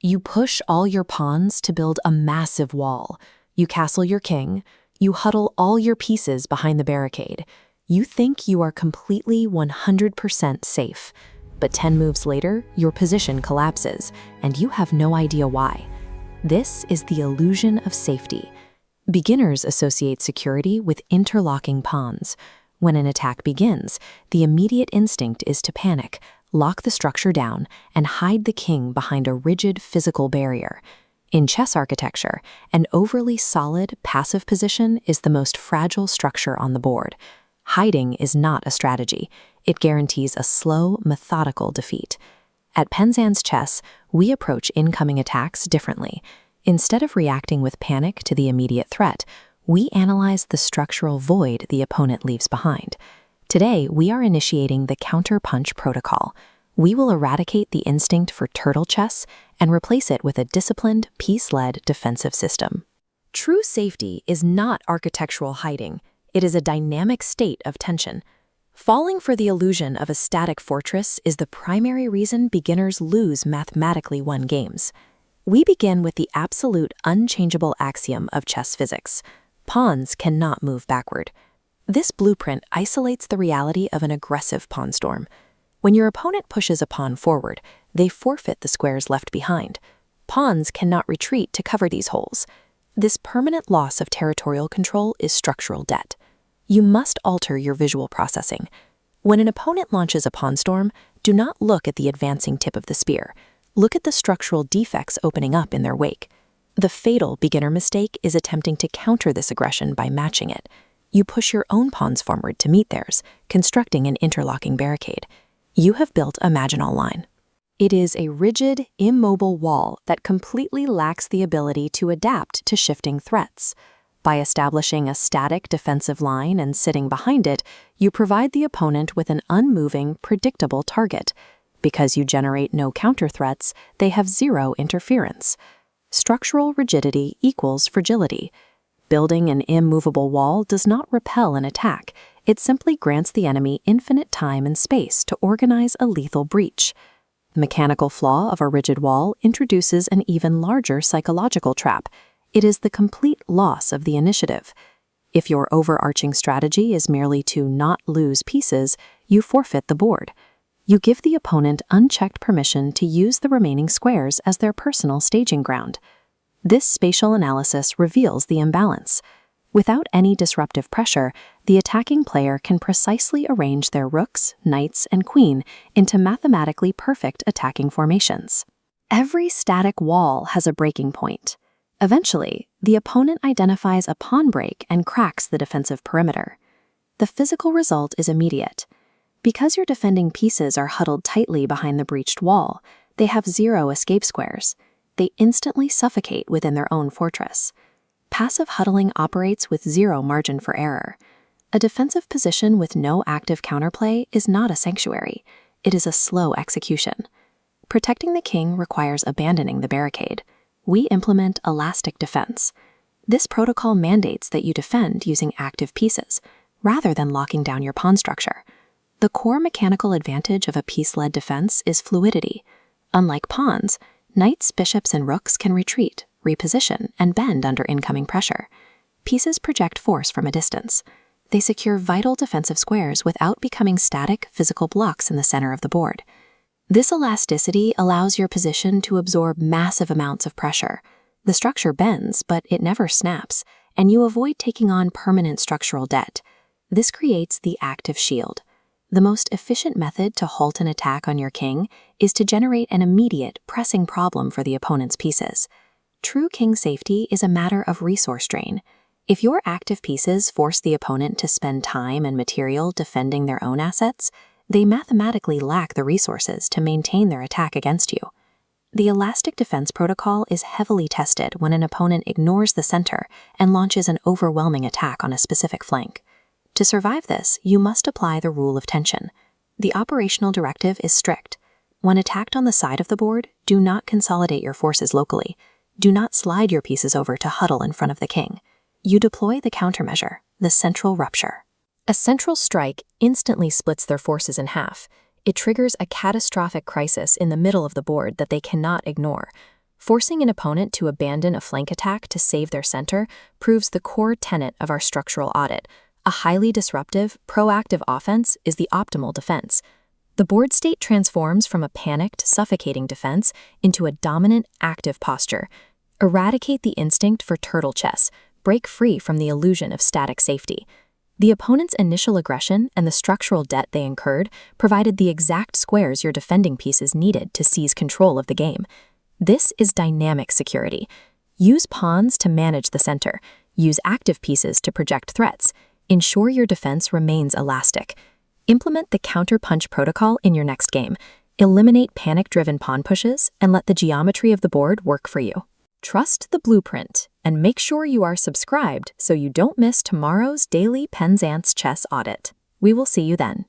You push all your pawns to build a massive wall. You castle your king. You huddle all your pieces behind the barricade. You think you are completely 100% safe. But 10 moves later, your position collapses, and you have no idea why. This is the illusion of safety. Beginners associate security with interlocking pawns. When an attack begins, the immediate instinct is to panic, lock the structure down, and hide the king behind a rigid physical barrier. In chess architecture, an overly solid, passive position is the most fragile structure on the board. Hiding is not a strategy. It guarantees a slow, methodical defeat. At PenzanceChess, we approach incoming attacks differently. Instead of reacting with panic to the immediate threat, we analyze the structural void the opponent leaves behind. Today, we are initiating the counter-punch protocol. We will eradicate the instinct for turtle chess and replace it with a disciplined, piece-led defensive system. True safety is not architectural hiding. It is a dynamic state of tension. Falling for the illusion of a static fortress is the primary reason beginners lose mathematically won games. We begin with the absolute unchangeable axiom of chess physics. Pawns cannot move backward. This blueprint isolates the reality of an aggressive pawn storm. When your opponent pushes a pawn forward, they forfeit the squares left behind. Pawns cannot retreat to cover these holes. This permanent loss of territorial control is structural debt. You must alter your visual processing. When an opponent launches a pawn storm, do not look at the advancing tip of the spear. Look at the structural defects opening up in their wake. The fatal beginner mistake is attempting to counter this aggression by matching it. You push your own pawns forward to meet theirs, constructing an interlocking barricade. You have built a Maginot Line. It is a rigid, immobile wall that completely lacks the ability to adapt to shifting threats. By establishing a static defensive line and sitting behind it, you provide the opponent with an unmoving, predictable target. Because you generate no counter threats, they have zero interference. Structural rigidity equals fragility. Building an immovable wall does not repel an attack. It simply grants the enemy infinite time and space to organize a lethal breach. The mechanical flaw of a rigid wall introduces an even larger psychological trap. It is the complete loss of the initiative. If your overarching strategy is merely to not lose pieces, you forfeit the board. You give the opponent unchecked permission to use the remaining squares as their personal staging ground. This spatial analysis reveals the imbalance. Without any disruptive pressure, the attacking player can precisely arrange their rooks, knights, and queen into mathematically perfect attacking formations. Every static wall has a breaking point. Eventually, the opponent identifies a pawn break and cracks the defensive perimeter. The physical result is immediate. Because your defending pieces are huddled tightly behind the breached wall, they have zero escape squares. They instantly suffocate within their own fortress. Passive huddling operates with zero margin for error. A defensive position with no active counterplay is not a sanctuary. It is a slow execution. Protecting the king requires abandoning the barricade. We implement elastic defense. This protocol mandates that you defend using active pieces, rather than locking down your pawn structure. The core mechanical advantage of a piece-led defense is fluidity. Unlike pawns, knights, bishops, and rooks can retreat, reposition, and bend under incoming pressure. Pieces project force from a distance. They secure vital defensive squares without becoming static, physical blocks in the center of the board. This elasticity allows your position to absorb massive amounts of pressure. The structure bends, but it never snaps, and you avoid taking on permanent structural debt. This creates the active shield. The most efficient method to halt an attack on your king is to generate an immediate, pressing problem for the opponent's pieces. True king safety is a matter of resource drain. If your active pieces force the opponent to spend time and material defending their own assets, they mathematically lack the resources to maintain their attack against you. The elastic defense protocol is heavily tested when an opponent ignores the center and launches an overwhelming attack on a specific flank. To survive this, you must apply the rule of tension. The operational directive is strict. When attacked on the side of the board, do not consolidate your forces locally. Do not slide your pieces over to huddle in front of the king. You deploy the countermeasure, the central rupture. A central strike instantly splits their forces in half. It triggers a catastrophic crisis in the middle of the board that they cannot ignore. Forcing an opponent to abandon a flank attack to save their center proves the core tenet of our structural audit. A highly disruptive, proactive offense is the optimal defense. The board state transforms from a panicked, suffocating defense into a dominant, active posture. Eradicate the instinct for turtle chess. Break free from the illusion of static safety. The opponent's initial aggression and the structural debt they incurred provided the exact squares your defending pieces needed to seize control of the game. This is dynamic security. Use pawns to manage the center. Use active pieces to project threats. Ensure your defense remains elastic. Implement the counter-punch protocol in your next game. Eliminate panic-driven pawn pushes and let the geometry of the board work for you. Trust the blueprint and make sure you are subscribed so you don't miss tomorrow's daily PenzanceChess audit. We will see you then.